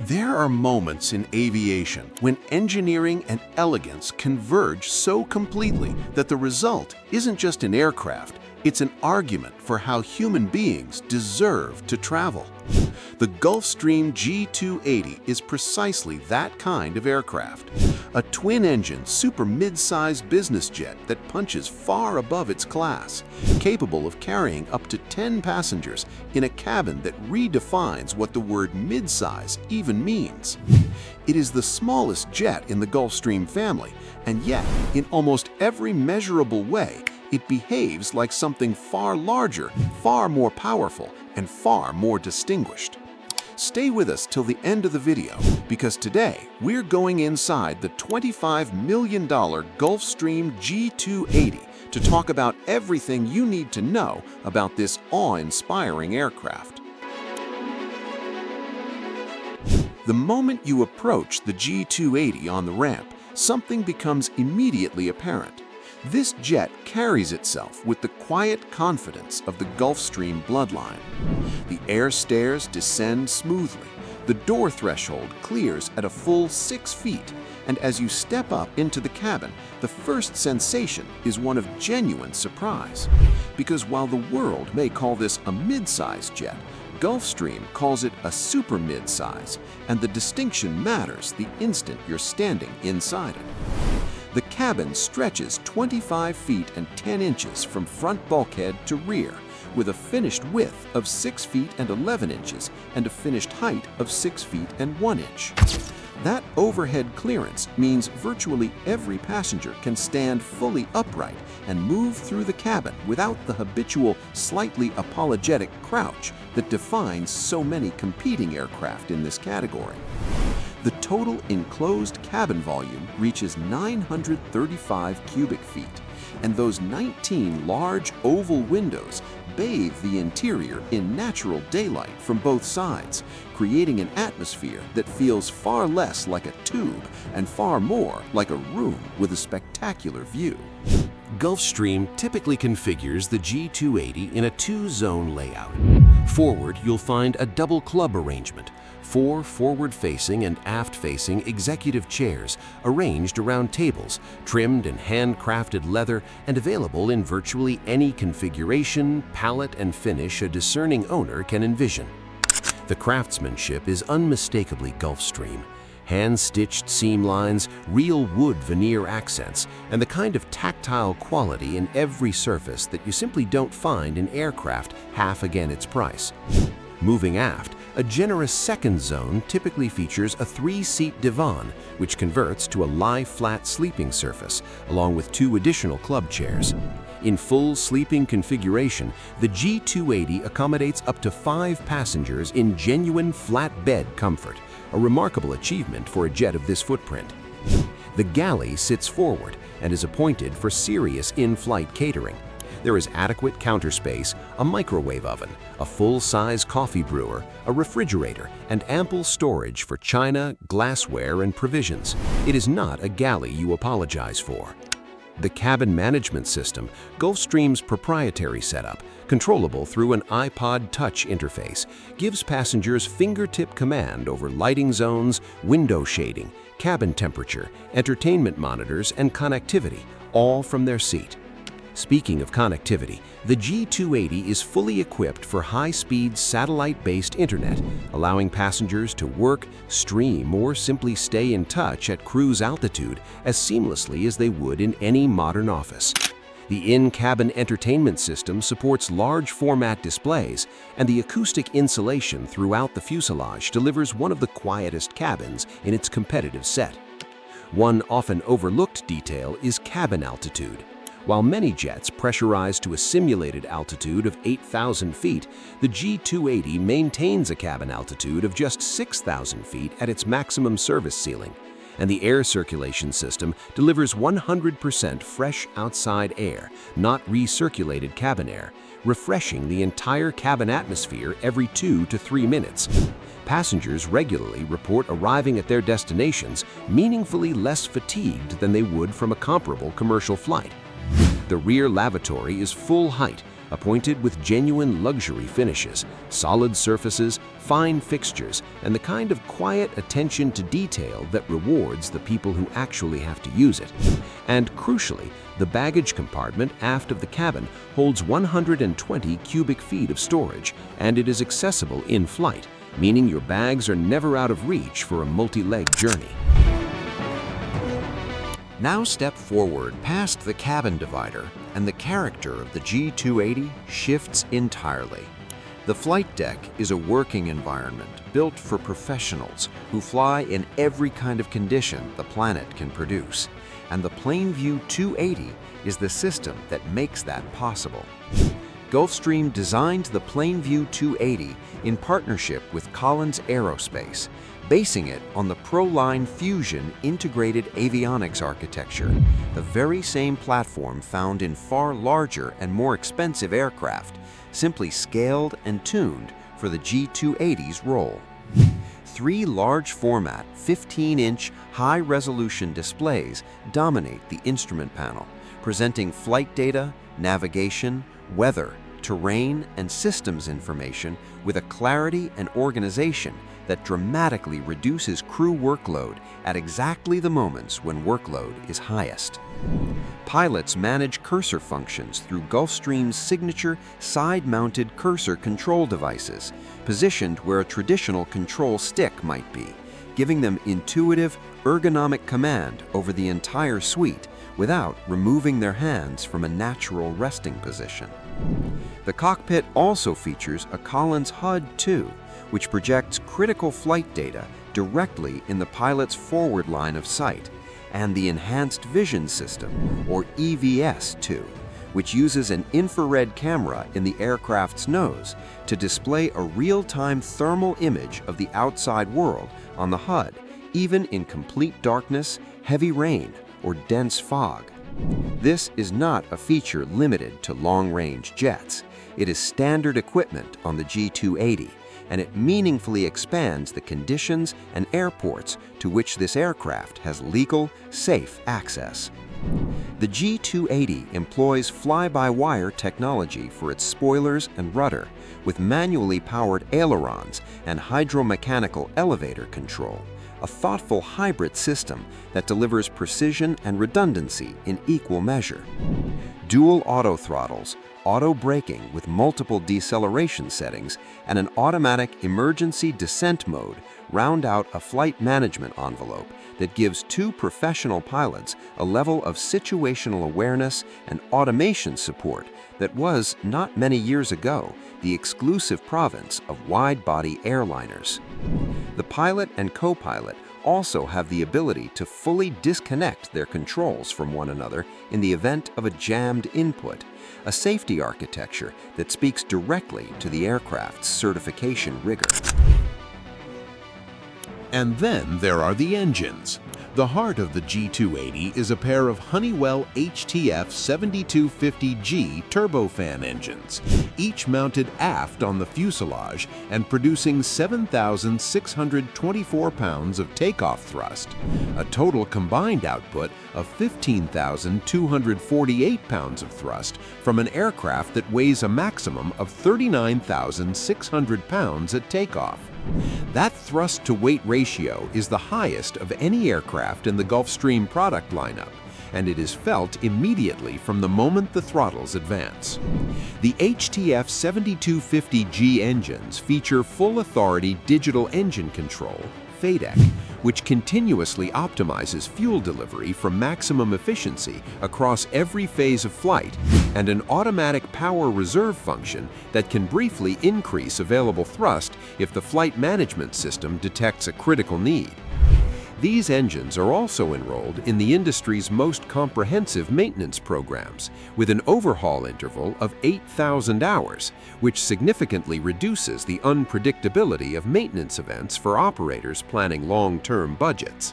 There are moments in aviation when engineering and elegance converge so completely that the result isn't just an aircraft, it's an argument for how human beings deserve to travel. The Gulfstream G280 is precisely that kind of aircraft. A twin-engine, super-mid-size business jet that punches far above its class, capable of carrying up to 10 passengers in a cabin that redefines what the word mid-size even means. It is the smallest jet in the Gulfstream family, and yet, in almost every measurable way, it behaves like something far larger, far more powerful, and far more distinguished. Stay with us till the end of the video, because today we're going inside the $25 million Gulfstream G280 to talk about everything you need to know about this awe-inspiring aircraft. The moment you approach the G280 on the ramp, something becomes immediately apparent. This jet carries itself with the quiet confidence of the Gulfstream bloodline. The air stairs descend smoothly, the door threshold clears at a full 6 feet, and as you step up into the cabin, the first sensation is one of genuine surprise. Because while the world may call this a mid-size jet, Gulfstream calls it a super mid-size, and the distinction matters the instant you're standing inside it. The cabin stretches 25 feet and 10 inches from front bulkhead to rear, with a finished width of 6 feet and 11 inches and a finished height of 6 feet and 1 inch. That overhead clearance means virtually every passenger can stand fully upright and move through the cabin without the habitual, slightly apologetic crouch that defines so many competing aircraft in this category. The total enclosed cabin volume reaches 935 cubic feet, and those 19 large oval windows bathe the interior in natural daylight from both sides, creating an atmosphere that feels far less like a tube and far more like a room with a spectacular view. Gulfstream typically configures the G280 in a two-zone layout. Forward, you'll find a double club arrangement, 4 forward-facing and aft-facing executive chairs arranged around tables, trimmed in handcrafted leather and available in virtually any configuration, palette, and finish a discerning owner can envision. The craftsmanship is unmistakably Gulfstream. Hand-stitched seam lines, real wood veneer accents, and the kind of tactile quality in every surface that you simply don't find in aircraft half again its price. Moving aft, a generous second zone typically features a 3-seat divan, which converts to a lie-flat sleeping surface, along with 2 additional club chairs. In full sleeping configuration, the G280 accommodates up to 5 passengers in genuine flat bed comfort, a remarkable achievement for a jet of this footprint. The galley sits forward and is appointed for serious in-flight catering. There is adequate counter space, a microwave oven, a full-size coffee brewer, a refrigerator, and ample storage for china, glassware, and provisions. It is not a galley you apologize for. The cabin management system, Gulfstream's proprietary setup, controllable through an iPod Touch interface, gives passengers fingertip command over lighting zones, window shading, cabin temperature, entertainment monitors, and connectivity, all from their seat. Speaking of connectivity, the G280 is fully equipped for high-speed satellite-based internet, allowing passengers to work, stream, or simply stay in touch at cruise altitude as seamlessly as they would in any modern office. The in-cabin entertainment system supports large-format displays, and the acoustic insulation throughout the fuselage delivers one of the quietest cabins in its competitive set. One often overlooked detail is cabin altitude. While many jets pressurize to a simulated altitude of 8,000 feet, the G280 maintains a cabin altitude of just 6,000 feet at its maximum service ceiling, and the air circulation system delivers 100% fresh outside air, not recirculated cabin air, refreshing the entire cabin atmosphere every 2 to 3 minutes. Passengers regularly report arriving at their destinations meaningfully less fatigued than they would from a comparable commercial flight. The rear lavatory is full height, appointed with genuine luxury finishes, solid surfaces, fine fixtures, and the kind of quiet attention to detail that rewards the people who actually have to use it. And crucially, the baggage compartment aft of the cabin holds 120 cubic feet of storage, and it is accessible in flight, meaning your bags are never out of reach for a multi-leg journey. Now step forward past the cabin divider, and the character of the G280 shifts entirely. The flight deck is a working environment built for professionals who fly in every kind of condition the planet can produce, and the PlaneView 280 is the system that makes that possible. Gulfstream designed the PlaneView 280 in partnership with Collins Aerospace, basing it on the ProLine Fusion integrated avionics architecture, the very same platform found in far larger and more expensive aircraft, simply scaled and tuned for the G280's role. 3 large format, 15-inch high-resolution displays dominate the instrument panel, presenting flight data, navigation, weather, terrain, and systems information with a clarity and organization that dramatically reduces crew workload at exactly the moments when workload is highest. Pilots manage cursor functions through Gulfstream's signature side-mounted cursor control devices, positioned where a traditional control stick might be, giving them intuitive, ergonomic command over the entire suite without removing their hands from a natural resting position. The cockpit also features a Collins HUD-2, which projects critical flight data directly in the pilot's forward line of sight, and the Enhanced Vision System, or EVS-2, which uses an infrared camera in the aircraft's nose to display a real-time thermal image of the outside world on the HUD, even in complete darkness, heavy rain, or dense fog. This is not a feature limited to long-range jets. It is standard equipment on the G280, and it meaningfully expands the conditions and airports to which this aircraft has legal, safe access. The G280 employs fly-by-wire technology for its spoilers and rudder, with manually powered ailerons and hydromechanical elevator control, a thoughtful hybrid system that delivers precision and redundancy in equal measure. Dual auto throttles, auto braking with multiple deceleration settings, and an automatic emergency descent mode round out a flight management envelope that gives 2 professional pilots a level of situational awareness and automation support that was, not many years ago, the exclusive province of wide-body airliners. The pilot and co-pilot also have the ability to fully disconnect their controls from one another in the event of a jammed input, a safety architecture that speaks directly to the aircraft's certification rigor. And then there are the engines. The heart of the G280 is a pair of Honeywell HTF7250G turbofan engines, each mounted aft on the fuselage and producing 7,624 pounds of takeoff thrust, a total combined output of 15,248 pounds of thrust from an aircraft that weighs a maximum of 39,600 pounds at takeoff. That thrust-to-weight ratio is the highest of any aircraft in the Gulfstream product lineup, and it is felt immediately from the moment the throttles advance. The HTF7250G engines feature full-authority digital engine control, FADEC, which continuously optimizes fuel delivery for maximum efficiency across every phase of flight, and an automatic power reserve function that can briefly increase available thrust if the flight management system detects a critical need. These engines are also enrolled in the industry's most comprehensive maintenance programs, with an overhaul interval of 8,000 hours, which significantly reduces the unpredictability of maintenance events for operators planning long-term budgets.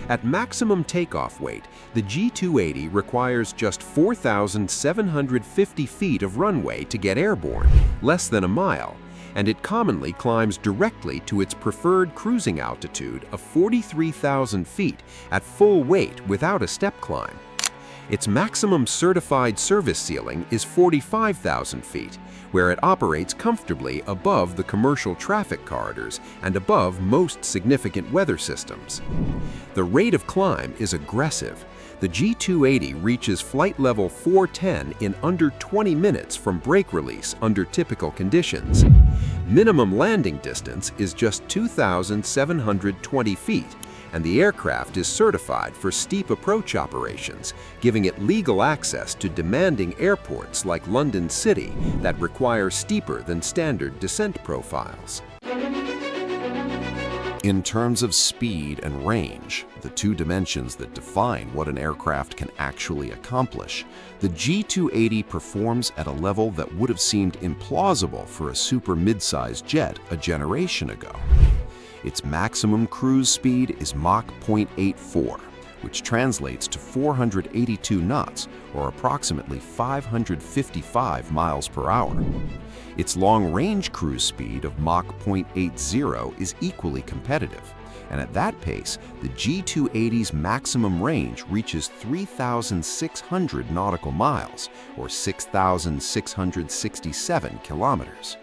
At maximum takeoff weight, the G280 requires just 4,750 feet of runway to get airborne, less than a mile, and it commonly climbs directly to its preferred cruising altitude of 43,000 feet at full weight without a step climb. Its maximum certified service ceiling is 45,000 feet, where it operates comfortably above the commercial traffic corridors and above most significant weather systems. The rate of climb is aggressive. The G280 reaches flight level 410 in under 20 minutes from brake release under typical conditions. Minimum landing distance is just 2,720 feet, and the aircraft is certified for steep approach operations, giving it legal access to demanding airports like London City that require steeper than standard descent profiles. In terms of speed and range, the two dimensions that define what an aircraft can actually accomplish, the G280 performs at a level that would have seemed implausible for a super-midsize jet a generation ago. Its maximum cruise speed is Mach 0.84, which translates to 482 knots, or approximately 555 miles per hour. Its long-range cruise speed of Mach 0.80 is equally competitive, and at that pace, the G280's maximum range reaches 3,600 nautical miles, or 6,667 kilometers.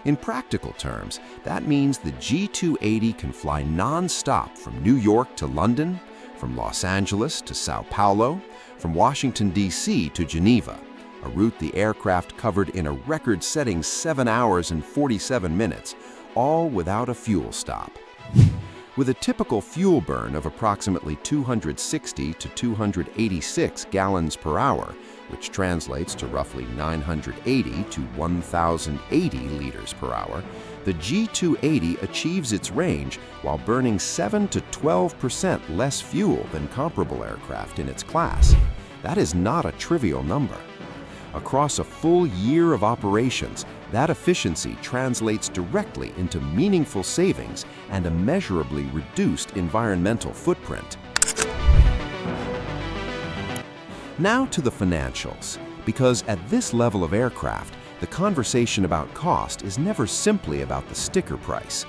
In practical terms, that means the G280 can fly non-stop from New York to London, from Los Angeles to Sao Paulo, from Washington, D.C. to Geneva, a route the aircraft covered in a record-setting 7 hours and 47 minutes, all without a fuel stop. With a typical fuel burn of approximately 260 to 286 gallons per hour, which translates to roughly 980 to 1,080 liters per hour, the G280 achieves its range while burning 7 to 12% less fuel than comparable aircraft in its class. That is not a trivial number. Across a full year of operations, that efficiency translates directly into meaningful savings and a measurably reduced environmental footprint. Now to the financials, because at this level of aircraft, the conversation about cost is never simply about the sticker price.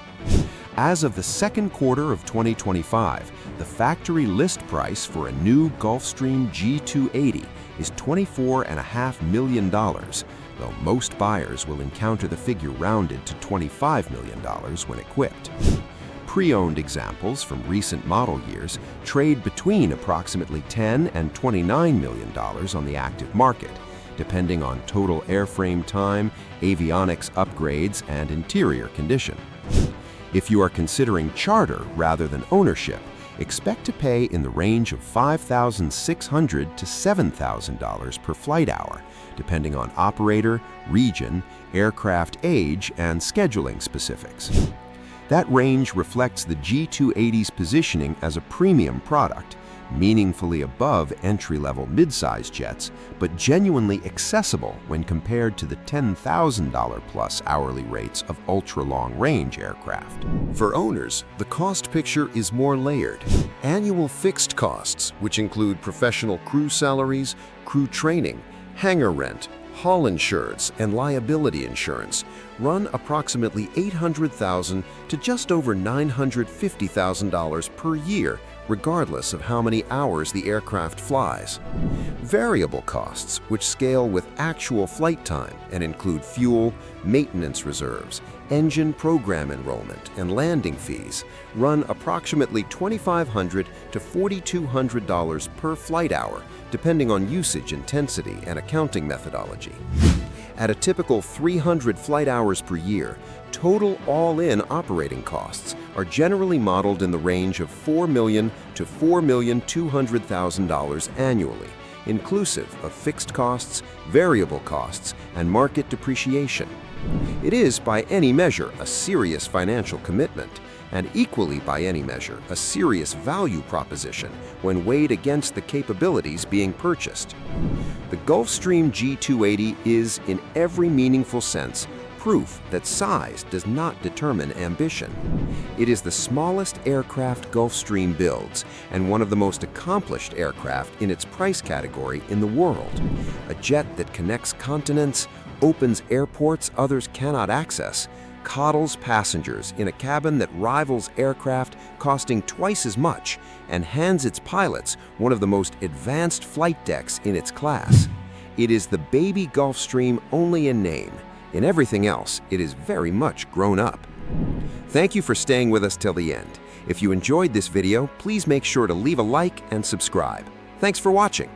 As of the second quarter of 2025, the factory list price for a new Gulfstream G280 is $24.5 million, though most buyers will encounter the figure rounded to $25 million when equipped. Pre-owned examples from recent model years trade between approximately $10 and $29 million on the active market, depending on total airframe time, avionics upgrades, and interior condition. If you are considering charter rather than ownership, expect to pay in the range of $5,600 to $7,000 per flight hour, depending on operator, region, aircraft age, and scheduling specifics. That range reflects the G280's positioning as a premium product, meaningfully above entry-level midsize jets, but genuinely accessible when compared to the $10,000-plus hourly rates of ultra-long-range aircraft. For owners, the cost picture is more layered. Annual fixed costs, which include professional crew salaries, crew training, hangar rent, hull insurance, and liability insurance, run approximately $800,000 to just over $950,000 per year, regardless of how many hours the aircraft flies. Variable costs, which scale with actual flight time and include fuel, maintenance reserves, engine program enrollment, and landing fees, run approximately $2,500 to $4,200 per flight hour, depending on usage intensity and accounting methodology. At a typical 300 flight hours per year, total all-in operating costs are generally modeled in the range of $4 million to $4,200,000 annually, inclusive of fixed costs, variable costs, and market depreciation. It is, by any measure, a serious financial commitment, and equally by any measure, a serious value proposition when weighed against the capabilities being purchased. The Gulfstream G280 is, in every meaningful sense, proof that size does not determine ambition. It is the smallest aircraft Gulfstream builds and one of the most accomplished aircraft in its price category in the world. A jet that connects continents, opens airports others cannot access, coddles passengers in a cabin that rivals aircraft costing twice as much and hands its pilots one of the most advanced flight decks in its class. It is the baby Gulfstream only in name. In everything else, it is very much grown up. Thank you for staying with us till the end. If you enjoyed this video, please make sure to leave a like and subscribe. Thanks for watching.